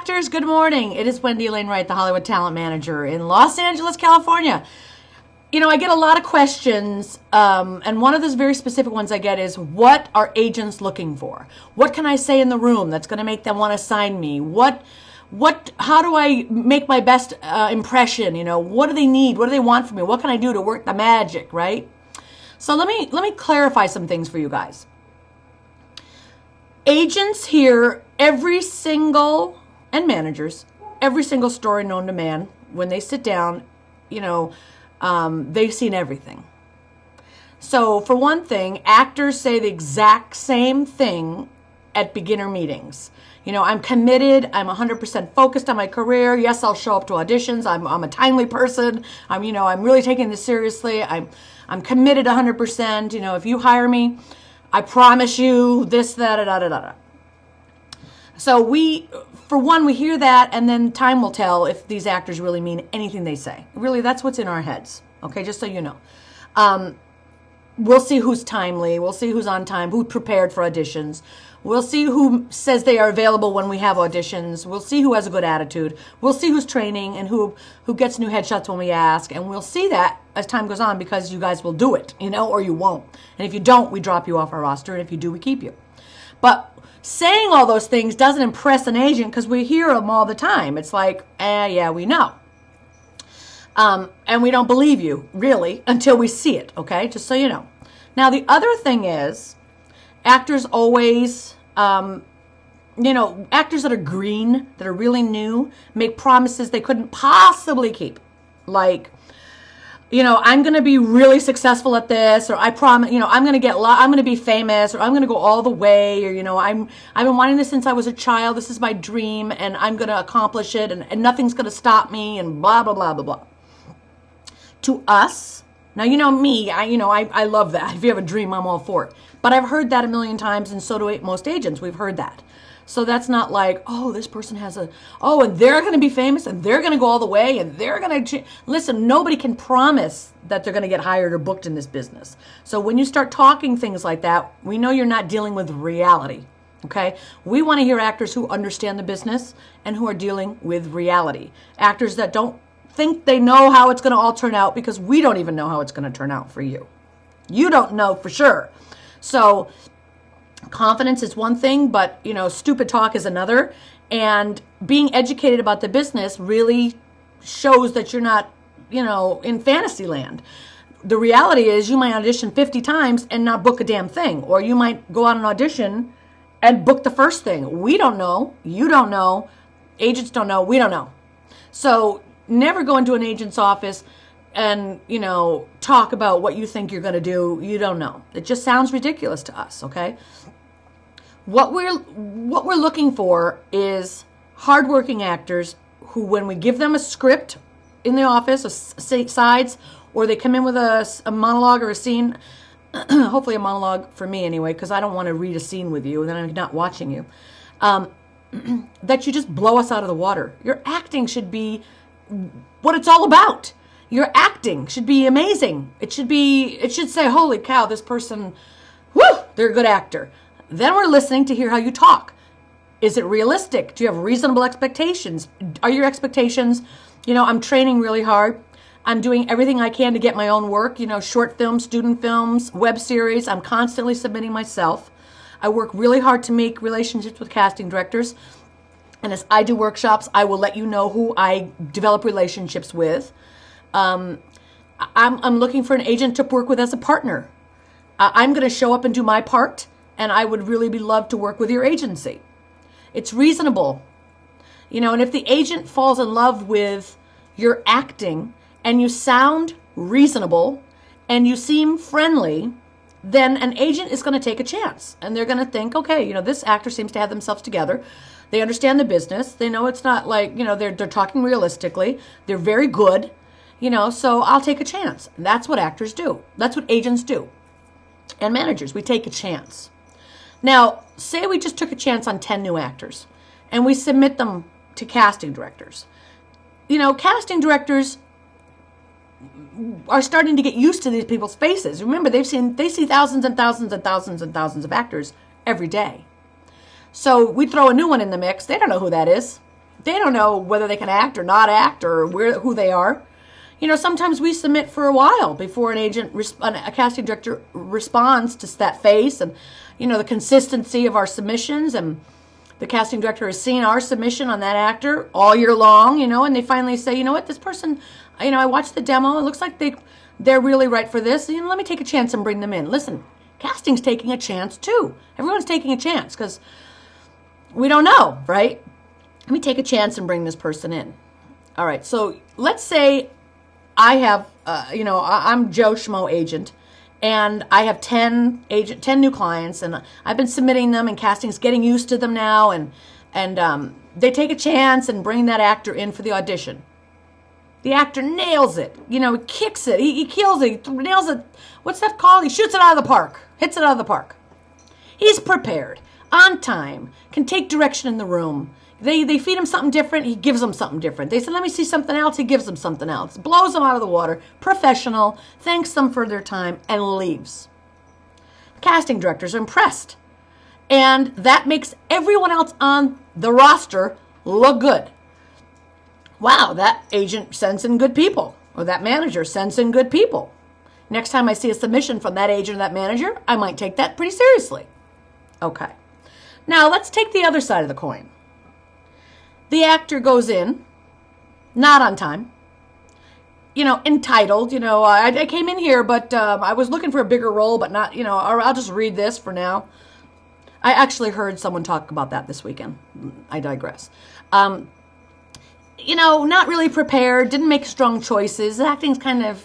actors, good morning. It is Wendy, Alane, Wright, the Hollywood Talent Manager in Los Angeles, California. You know, I get a lot of questions, and one of those very specific ones I get is, what are agents looking for? What can I say in the room that's going to make them want to sign me? How do I make my best impression? You know, what do they need? What do they want from me? What can I do to work the magic, right? So let me clarify some things for you guys. Agents hear every single, and managers, every single story known to man. When they sit down, you know, they've seen everything. So for one thing, actors say the exact same thing at beginner meetings. You know, I'm committed. I'm 100% focused on my career. Yes, I'll show up to auditions. I'm a timely person. I'm really taking this seriously. I'm committed 100%. You know, if you hire me, I promise you this, that, da, da, da, da. So we hear that, and then time will tell if these actors really mean anything they say. Really, that's what's in our heads. Okay, just so you know. We'll see who's timely. We'll see who's on time, who prepared for auditions. We'll see who says they are available when we have auditions. We'll see who has a good attitude. We'll see who's training and who gets new headshots when we ask. And we'll see that as time goes on, because you guys will do it, you know, or you won't. And if you don't, we drop you off our roster. And if you do, we keep you. But saying all those things doesn't impress an agent, because we hear them all the time. It's like, yeah, we know. And we don't believe you, really, until we see it, okay? Just so you know. Now, the other thing is, actors always, actors that are green, that are really new, make promises they couldn't possibly keep. Like, you know, I'm going to be really successful at this, or I promise, you know, I'm going to be famous, or I'm going to go all the way, or, you know, I've been wanting this since I was a child. This is my dream, and I'm going to accomplish it, and nothing's going to stop me, and blah, blah, blah, blah, blah. To us, now, you know me, I love that. If you have a dream, I'm all for it. But I've heard that a million times, and so do most agents. We've heard that. So that's not like, oh, this person has and they're going to be famous, and they're going to go all the way, and they're going to... Listen, nobody can promise that they're going to get hired or booked in this business. So when you start talking things like that, we know you're not dealing with reality, okay? We want to hear actors who understand the business and who are dealing with reality. Actors that don't think they know how it's going to all turn out, because we don't even know how it's going to turn out for you. You don't know for sure. So confidence is one thing, but, you know, stupid talk is another. And being educated about the business really shows that you're not, you know, in fantasy land. The reality is you might audition 50 times and not book a damn thing. Or you might go on an audition and book the first thing. We don't know. You don't know. Agents don't know. We don't know. So never go into an agent's office and, you know, talk about what you think you're going to do. You don't know. It just sounds ridiculous to us, okay? What we're looking for is hardworking actors who, when we give them a script in the office, sides, or they come in with a monologue or a scene, hopefully a monologue for me anyway, because I don't want to read a scene with you and then I'm not watching you, that you just blow us out of the water. Your acting should be what it's all about. Your acting should be amazing. It should say, holy cow, this person, they're a good actor. Then we're listening to hear how you talk. Is it realistic? Do you have reasonable expectations? Are your expectations, you know, I'm training really hard. I'm doing everything I can to get my own work, you know, short films, student films, web series. I'm constantly submitting myself. I work really hard to make relationships with casting directors. And as I do workshops, I will let you know who I develop relationships with. I'm looking for an agent to work with as a partner. I'm going to show up and do my part, and I would really be loved to work with your agency. It's reasonable. You know, and if the agent falls in love with your acting and you sound reasonable and you seem friendly, then an agent is going to take a chance. And they're going to think, okay, you know, this actor seems to have themselves together. They understand the business. They know it's not like, you know, they're talking realistically. They're very good, you know, so I'll take a chance. And that's what actors do. That's what agents do. And managers, we take a chance. Now, say we just took a chance on 10 new actors and we submit them to casting directors. You know, casting directors are starting to get used to these people's faces. Remember, they see thousands and thousands and thousands and thousands of actors every day. So we throw a new one in the mix. They don't know who that is. They don't know whether they can act or not act or who they are. Sometimes we submit for a while before a casting director responds to that face and, the consistency of our submissions. And the casting director has seen our submission on that actor all year long, and they finally say, you know what, this person, I watched the demo. It looks like they're really right for this. Let me take a chance and bring them in. Listen, casting's taking a chance too. Everyone's taking a chance because we don't know, right? Let me take a chance and bring this person in. All right, so let's say I have, I'm Joe Schmo agent, and I have 10 new clients, and I've been submitting them, and casting's getting used to them now, and they take a chance and bring that actor in for the audition. The actor nails it, he kicks it, he kills it, he nails it. What's that called? He shoots it out of the park, hits it out of the park. He's prepared, on time, can take direction in the room. They feed him something different, he gives them something different. They said, let me see something else, he gives them something else. Blows them out of the water, professional, thanks them for their time, and leaves. Casting directors are impressed. And that makes everyone else on the roster look good. Wow, that agent sends in good people, or that manager sends in good people. Next time I see a submission from that agent or that manager, I might take that pretty seriously. Okay. Now let's take the other side of the coin. The actor goes in, not on time, entitled, I came in here, but I was looking for a bigger role, but not, or I'll just read this for now. I actually heard someone talk about that this weekend. I digress. Not really prepared, didn't make strong choices. Acting's kind of,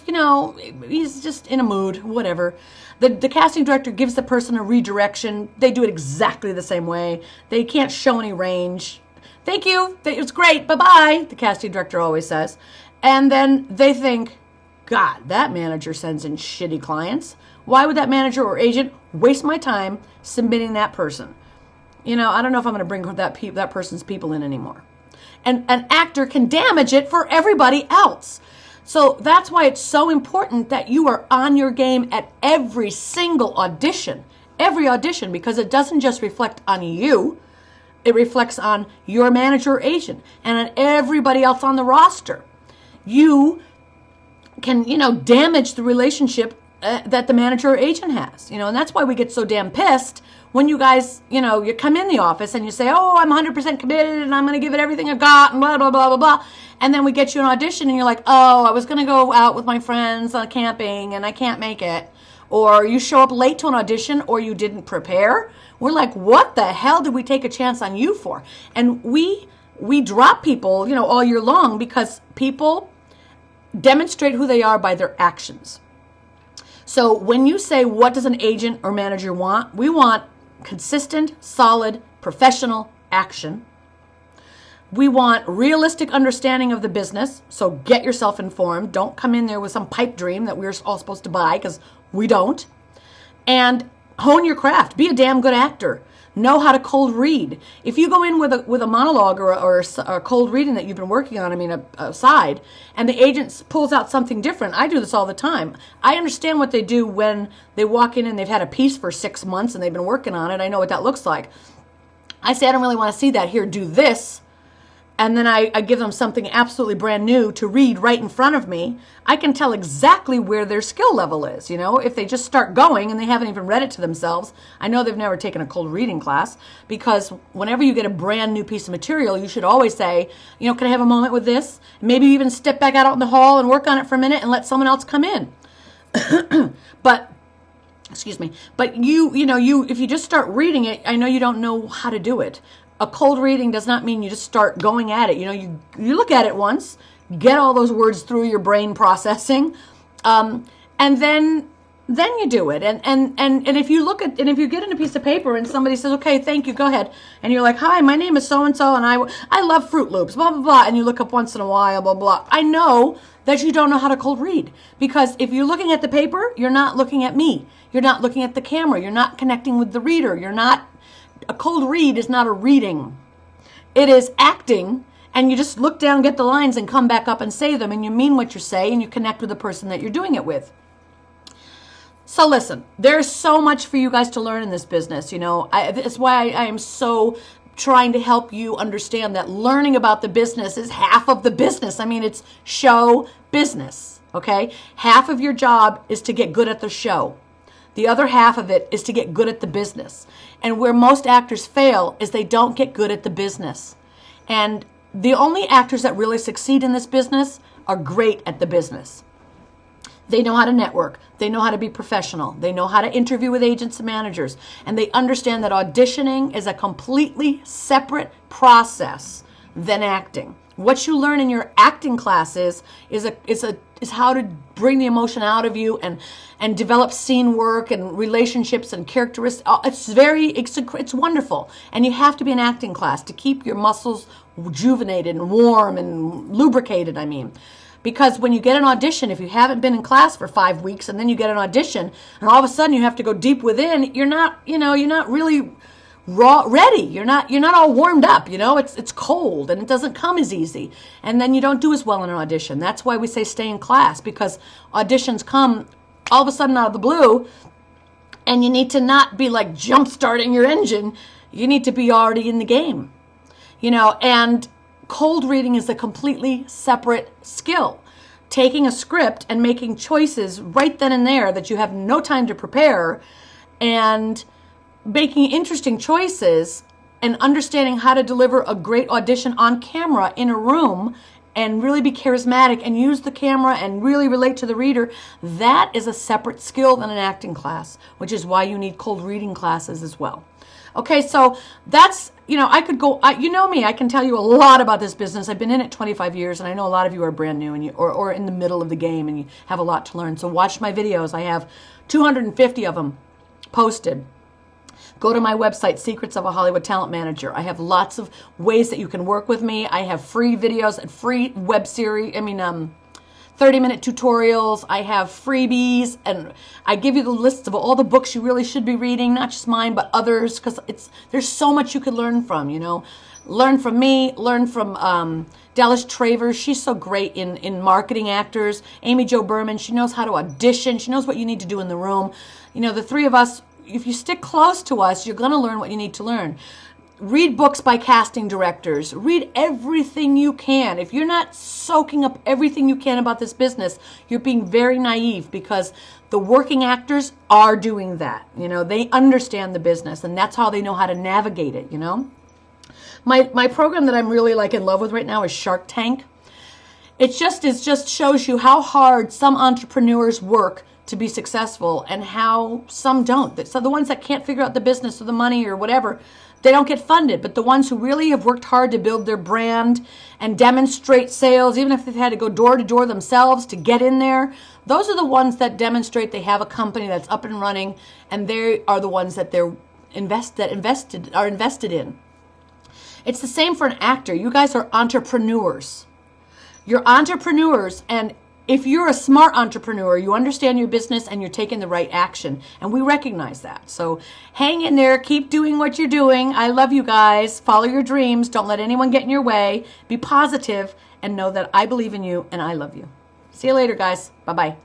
he's just in a mood, whatever. The casting director gives the person a redirection. They do it exactly the same way. They can't show any range. Thank you. It was great. Bye-bye, the casting director always says. And then they think, God, that manager sends in shitty clients. Why would that manager or agent waste my time submitting that person? I don't know if I'm going to bring that person's people in anymore. And an actor can damage it for everybody else. So that's why it's so important that you are on your game at every single audition. Every audition, because it doesn't just reflect on you. It reflects on your manager or agent and on everybody else on the roster. You can, damage the relationship that the manager or agent has, and that's why we get so damn pissed when you guys, you come in the office and you say, oh, I'm 100% committed and I'm going to give it everything I've got and blah, blah, blah, blah, blah. And then we get you an audition and you're like, oh, I was going to go out with my friends camping and I can't make it. Or you show up late to an audition or you didn't prepare. We're like, what the hell did we take a chance on you for? And we drop people, all year long because people demonstrate who they are by their actions. So when you say, what does an agent or manager want? We want consistent, solid, professional action. We want realistic understanding of the business. So get yourself informed. Don't come in there with some pipe dream that we're all supposed to buy, because we don't. And hone your craft. Be a damn good actor. Know how to cold read. If you go in with a monologue or a cold reading that you've been working on, a side, and the agent pulls out something different, I do this all the time. I understand what they do when they walk in and they've had a piece for 6 months and they've been working on it. I know what that looks like. I say, I don't really want to see that. Here, do this. And then I give them something absolutely brand new to read right in front of me. I can tell exactly where their skill level is. If they just start going and they haven't even read it to themselves, I know they've never taken a cold reading class, because whenever you get a brand new piece of material, you should always say, can I have a moment with this? Maybe even step back out in the hall and work on it for a minute and let someone else come in. But if you just start reading it, I know you don't know how to do it. A cold reading does not mean you just start going at it. You look at it once, get all those words through your brain processing, and then you do it. And if you if you get in a piece of paper and somebody says, okay, thank you, go ahead, and you're like, hi, my name is so and so, and I love Fruit Loops, blah blah blah, and you look up once in a while, blah blah. I know that you don't know how to cold read, because if you're looking at the paper, you're not looking at me, you're not looking at the camera, you're not connecting with the reader, a cold read is not a reading. It is acting, and you just look down, get the lines, and come back up and say them, and you mean what you say, and you connect with the person that you're doing it with. So listen, there's so much for you guys to learn in this business. That's why I am so trying to help you understand that learning about the business is half of the business. I mean, it's show business, okay? Half of your job is to get good at the show. The other half of it is to get good at the business. And where most actors fail is they don't get good at the business. And the only actors that really succeed in this business are great at the business. They know how to network. They know how to be professional. They know how to interview with agents and managers. And they understand that auditioning is a completely separate process than acting. What you learn in your acting classes is how to bring the emotion out of you and develop scene work and relationships and characteristics. It's wonderful. And you have to be in acting class to keep your muscles rejuvenated and warm and lubricated, I mean. Because when you get an audition, if you haven't been in class for 5 weeks and then you get an audition and all of a sudden you have to go deep within, you're not really ready. You're not all warmed up, it's cold and it doesn't come as easy. And then you don't do as well in an audition. That's why we say stay in class, because auditions come all of a sudden out of the blue and you need to not be like jump starting your engine. You need to be already in the game, and cold reading is a completely separate skill. Taking a script and making choices right then and there that you have no time to prepare, and making interesting choices and understanding how to deliver a great audition on camera in a room and really be charismatic and use the camera and really relate to the reader, that is a separate skill than an acting class, which is why you need cold reading classes as well. Okay, so that's, I could go, me, I can tell you a lot about this business. I've been in it 25 years, and I know a lot of you are brand new and or in the middle of the game, and you have a lot to learn. So watch my videos. I have 250 of them posted. Go to my website, Secrets of a Hollywood Talent Manager. I have lots of ways that you can work with me. I have free videos and free web series, 30-minute tutorials. I have freebies, and I give you the lists of all the books you really should be reading, not just mine, but others, because there's so much you could learn from, Learn from me, learn from Dallas Travers. She's so great in marketing actors. Amy Jo Berman, she knows how to audition. She knows what you need to do in the room. The three of us, if you stick close to us, you're going to learn what you need to learn. Read books by casting directors. Read everything you can. If you're not soaking up everything you can about this business, you're being very naive, because the working actors are doing that. They understand the business, and that's how they know how to navigate it, My program that I'm really in love with right now is Shark Tank. It just shows you how hard some entrepreneurs work to be successful and how some don't. So the ones that can't figure out the business or the money or whatever, they don't get funded. But the ones who really have worked hard to build their brand and demonstrate sales, even if they've had to go door to door themselves to get in there, those are the ones that demonstrate they have a company that's up and running, and they are the ones that are invested in. It's the same for an actor. You guys are entrepreneurs. You're entrepreneurs, and if you're a smart entrepreneur, you understand your business and you're taking the right action. And we recognize that. So hang in there. Keep doing what you're doing. I love you guys. Follow your dreams. Don't let anyone get in your way. Be positive and know that I believe in you and I love you. See you later, guys. Bye-bye.